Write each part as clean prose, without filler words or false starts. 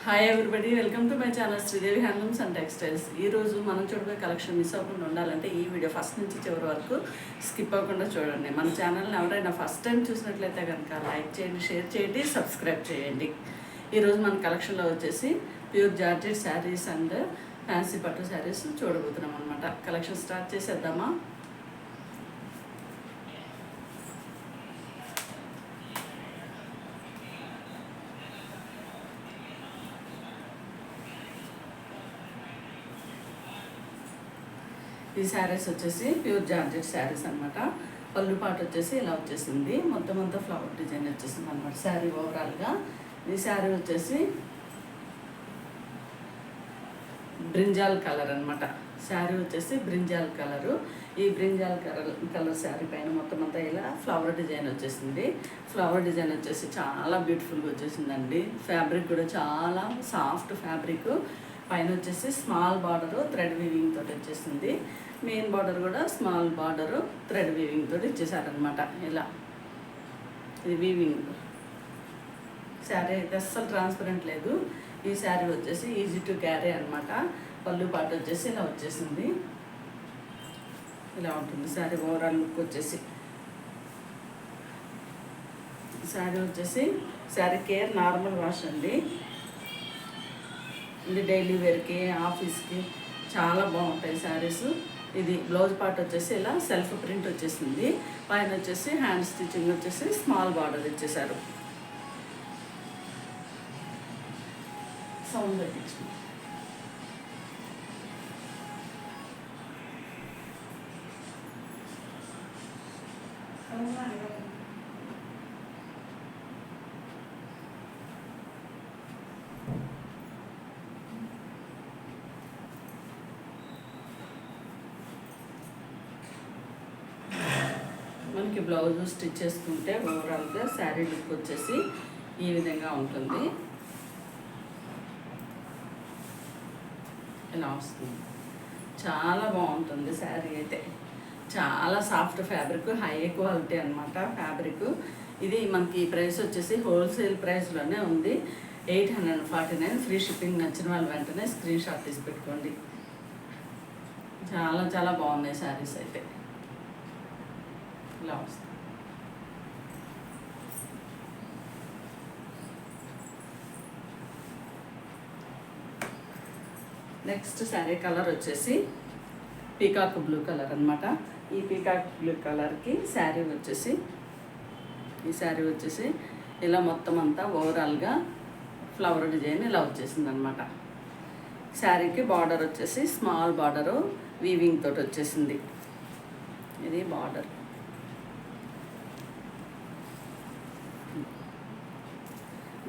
Hi everybody, welcome to my channel Sridevi handlooms and textiles. ఈరోజు మనం చూడబోయే కలెక్షన్ మిస్ అవ్వకుండా ఉండాలంటే ఈ వీడియో ఫస్ట్ నుంచి చివరి వరకు స్కిప్ అవ్వకుండా చూడండి. మన ఛానల్ని ఎవరైనా ఫస్ట్ టైం చూసినట్లయితే కనుక లైక్ చేయండి, షేర్ చేయండి, సబ్స్క్రైబ్ చేయండి. ఈరోజు మన కలెక్షన్లో వచ్చేసి pure georgette saris and fancy పట్టు శారీస్ చూడబోతున్నాం అనమాట. కలెక్షన్ స్టార్ట్ చేసేద్దామా? ఈ శారీస్ వచ్చేసి ప్యూర్ జార్జెట్ శారీస్ అనమాట. పళ్ళు పాటు వచ్చేసి ఇలా వచ్చేసింది, మొత్తం అంతా ఫ్లవర్ డిజైన్ వచ్చేసింది అనమాట శారీ ఓవరాల్గా. ఈ శారీ వచ్చేసి బ్రింజాల్ కలర్ అనమాట. శారీ వచ్చేసి బ్రింజాల్ కలరు. ఈ బ్రింజాల్ కలర్ శారీ పైన మొత్తం అంతా ఇలా ఫ్లవర్ డిజైన్ వచ్చేసింది. ఫ్లవర్ డిజైన్ వచ్చేసి చాలా బ్యూటిఫుల్గా వచ్చేసిందండి. ఫ్యాబ్రిక్ కూడా చాలా సాఫ్ట్ ఫ్యాబ్రిక్. పైన వచ్చేసి స్మాల్ బార్డరు థ్రెడ్ వీవింగ్ తోటి వచ్చేసింది. మెయిన్ బార్డర్ కూడా స్మాల్ బార్డరు థ్రెడ్ వీవింగ్ తోటి ఇచ్చేసారనమాట. ఇలా ఇది వీవింగ్. శారీ అయితే అస్సలు ట్రాన్స్పరెంట్ లేదు. ఈ శారీ వచ్చేసి ఈజీ టు క్యారీ అనమాట. పళ్ళు పాటు వచ్చేసి ఇలా వచ్చేసింది. ఇలా ఉంటుంది శారీ ఓవరాల్ లుక్ వచ్చేసి. శారీ వచ్చేసి శారీ కేర్ నార్మల్ వాష్ అండి. ఇది డైలీ వేర్కి, ఆఫీస్కి చాలా బాగుంటాయి శారీస్. ఇది బ్లౌజ్ పార్ట్ వచ్చేసి ఇలా సెల్ఫ్ ప్రింట్ వచ్చేసింది. పైన వచ్చేసి హ్యాండ్ స్టిచ్చింగ్ వచ్చేసి స్మాల్ బార్డర్ ఇచ్చేసారు. సౌండ్ పెట్టించు. మనకి బ్లౌజ్ స్టిచ్ చేసుకుంటే ఓవరాల్గా శారీ లుక్ వచ్చేసి ఈ విధంగా ఉంటుంది. ఇలా వస్తుంది. చాలా బాగుంటుంది శారీ అయితే. చాలా సాఫ్ట్ ఫ్యాబ్రిక్, హై క్వాలిటీ అనమాట ఫ్యాబ్రిక్. ఇది మనకి ప్రైస్ వచ్చేసి హోల్సేల్ ప్రైస్లోనే ఉంది. 849. Free shipping. నచ్చిన వాళ్ళు వెంటనే స్క్రీన్ షాట్ తీసి పెట్టుకోండి. చాలా చాలా బాగున్నాయి శారీస్ అయితే. ఇలా వస్తుంది. నెక్స్ట్ శారీ కలర్ వచ్చేసి పీకాక్ బ్లూ కలర్ అనమాట. ఈ పీకాక్ బ్లూ కలర్కి శారీ వచ్చేసి ఈ శారీ వచ్చేసి ఇలా మొత్తం అంతా ఓవరాల్గా ఫ్లవర్ డిజైన్ ఇలా వచ్చేసింది అనమాట. శారీకి బార్డర్ వచ్చేసి స్మాల్ బార్డరు వీవింగ్ తోటి వచ్చేసింది. ఇది బార్డర్.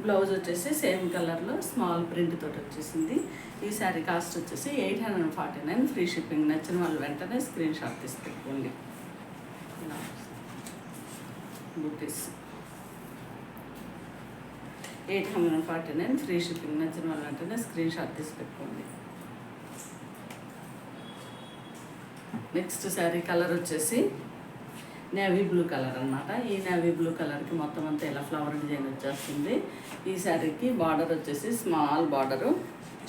బ్లౌజ్ వచ్చేసి సేమ్ కలర్లో స్మాల్ ప్రింట్ తోటి వచ్చేసింది. ఈ శారీ కాస్ట్ వచ్చేసి 849. Free shipping. నచ్చిన వాళ్ళు వెంటనే స్క్రీన్ షాట్ తీసి పెట్టుకోండి. బుటీస్ 849. Free shipping. నచ్చిన వాళ్ళు వెంటనే స్క్రీన్ షాట్ తీసి పెట్టుకోండి. నెక్స్ట్ శారీ కలర్ వచ్చేసి నేవీ బ్లూ కలర్ అనమాట. ఈ నేవీ బ్లూ కలర్కి మొత్తం అంతా ఇలా ఫ్లవర్ డిజైన్ వచ్చేస్తుంది. ఈ శారీకి బార్డర్ వచ్చేసి స్మాల్ బార్డరు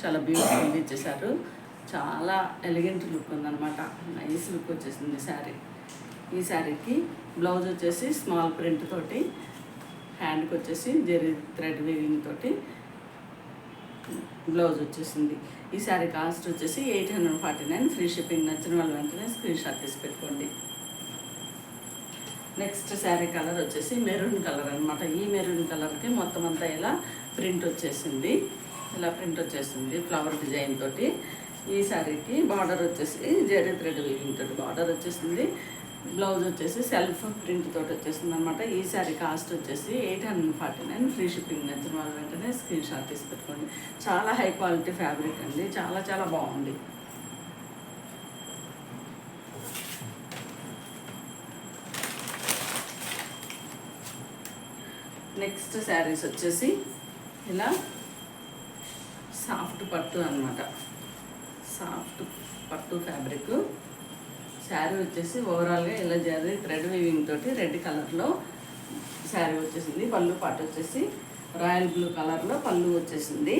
చాలా బ్యూటిఫుల్గా ఇచ్చేసారు. చాలా ఎలిగెంట్ లుక్ ఉందన్నమాట. నైస్ లుక్ వచ్చేసింది శారీ. ఈ శారీకి బ్లౌజ్ వచ్చేసి స్మాల్ ప్రింట్ తోటి, హ్యాండ్కి వచ్చేసి జెరీ థ్రెడ్ వీవింగ్ తోటి బ్లౌజ్ వచ్చేసింది. ఈ శారీ కాస్ట్ వచ్చేసి 849. Free shipping. నచ్చిన వాళ్ళు వెంటనే స్క్రీన్ షాట్ తీసి పెట్టుకోండి. నెక్స్ట్ శారీ కలర్ వచ్చేసి మెరూన్ కలర్ అనమాట. ఈ మెరూన్ కలర్కి మొత్తం అంతా ఇలా ప్రింట్ వచ్చేసింది. ఇలా ప్రింట్ వచ్చేసింది ఫ్లవర్ డిజైన్ తోటి. ఈ శారీకి బార్డర్ వచ్చేసి జెరీ థ్రెడ్ వీవింగ్ తోటి బార్డర్ వచ్చేసింది. బ్లౌజ్ వచ్చేసి సెల్ఫ్ ప్రింట్ తోటి వచ్చేసింది అనమాట. ఈ శారీ కాస్ట్ వచ్చేసి 849. Free shipping. నచ్చిన వాళ్ళు వెంటనే స్క్రీన్ షాట్ తీసి పెట్టుకోండి. చాలా హై క్వాలిటీ ఫ్యాబ్రిక్ అండి. చాలా చాలా బాగుంది. నెక్స్ట్ శారీస్ వచ్చేసి ఇలా సాఫ్ట్ పట్టు అనమాట. సాఫ్ట్ పట్టు ఫ్యాబ్రిక్. శారీ వచ్చేసి ఓవరాల్గా ఇలా జరీ థ్రెడ్ వీవింగ్ తోటి రెడ్ కలర్లో శారీ వచ్చేసింది. పళ్ళు పాటు వచ్చేసి రాయల్ బ్లూ కలర్లో పళ్ళు వచ్చేసింది.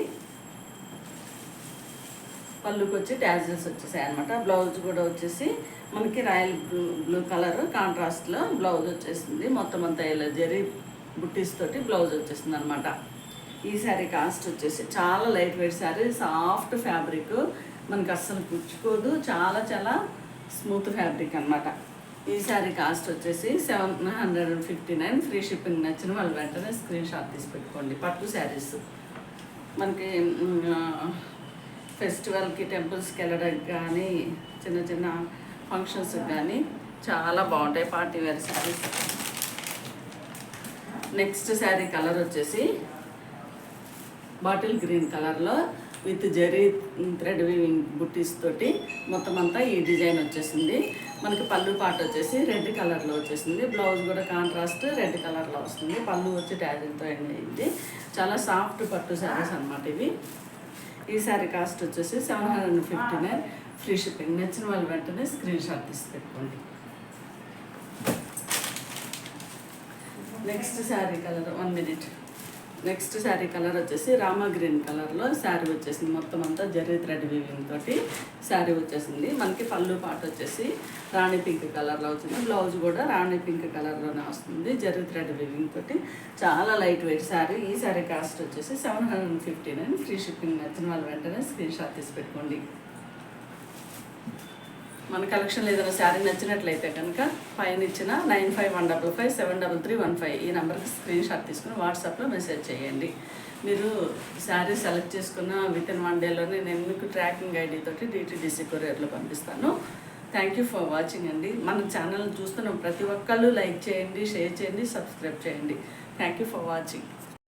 పళ్ళుకి వచ్చి ట్యాజిల్స్ వచ్చేసాయి అనమాట. బ్లౌజ్ కూడా వచ్చేసి మనకి రాయల్ బ్లూ కలర్ కాంట్రాస్ట్లో బ్లౌజ్ వచ్చేసింది. మొత్తం అంతా ఇలా జరీ బుట్టీస్ తోటి బ్లౌజ్ వచ్చేసింది అనమాట. ఈ శారీ కాస్ట్ వచ్చేసి చాలా light weight sari, soft fabric, మనకి అస్సలు పుచ్చుకోదు, చాలా చాలా స్మూత్ ఫ్యాబ్రిక్ అనమాట. ఈ శారీ కాస్ట్ వచ్చేసి 759, ఫ్రీ షిప్పింగ్. నచ్చిన వాళ్ళు వెంటనే స్క్రీన్ షాట్ తీసి పెట్టుకోండి. పట్టు శారీస్ మనకి ఫెస్టివల్కి టెంపుల్స్కి వెళ్ళడానికి కానీ చిన్న చిన్న ఫంక్షన్స్కి కానీ చాలా బాగుంటాయి party wear saris. Next sari colour వచ్చేసి బాటిల్ గ్రీన్ కలర్లో with zari thread weaving buttis తోటి మొత్తం అంతా ఈ డిజైన్ వచ్చేసింది. మనకి పళ్ళు పాట వచ్చేసి రెడ్ కలర్లో వచ్చేసింది. బ్లౌజ్ కూడా కాంట్రాస్ట్ రెడ్ కలర్లో వస్తుంది. పళ్ళు వచ్చి ట్యాజిల్తో అయింది. చాలా సాఫ్ట్ పట్టు శారీస్ అనమాట ఇవి. ఈ శారీ కాస్ట్ వచ్చేసి 759, ఫ్రీ షిప్పింగ్. నచ్చిన వాళ్ళు వెంటనే స్క్రీన్ షాట్ తీసి పెట్టుకోండి. Next sari colour 1 minute. Next sari colour వచ్చేసి రామా గ్రీన్ కలర్లో శారీ వచ్చేసింది. మొత్తం అంతా జరీ థ్రెడ్ వీవింగ్ తోటి శారీ వచ్చేసింది. మనకి పళ్ళు పాట వచ్చేసి రాణి పింక్ కలర్లో వచ్చింది. బ్లౌజ్ కూడా రాణి పింక్ కలర్లోనే వస్తుంది, జరీ థ్రెడ్ వీవింగ్ తోటి. చాలా లైట్ వెయిట్ శారీ. ఈ శారీ కాస్ట్ వచ్చేసి 759, ఫ్రీ షిప్పింగ్. నచ్చిన వాళ్ళు వెంటనే స్క్రీన్ షాట్ తీసి పెట్టుకోండి. మన కలెక్షన్లో ఏదైనా శారీ నచ్చినట్లయితే కనుక పైన ఇచ్చిన 9515573315 ఈ నెంబర్కి స్క్రీన్ షాట్ తీసుకుని వాట్సాప్లో మెసేజ్ చేయండి. మీరు శారీ సెలెక్ట్ చేసుకున్న వితిన్ 1 డేలోనే నేను మీకు ట్రాకింగ్ ఐడి తోటి DTDC కొరియర్లో పంపిస్తాను. థ్యాంక్ యూ ఫర్ వాచింగ్ అండి. మన ఛానల్ చూస్తున్న ప్రతి ఒక్కళ్ళు లైక్ చేయండి, షేర్ చేయండి, సబ్స్క్రైబ్ చేయండి. Thank you for watching.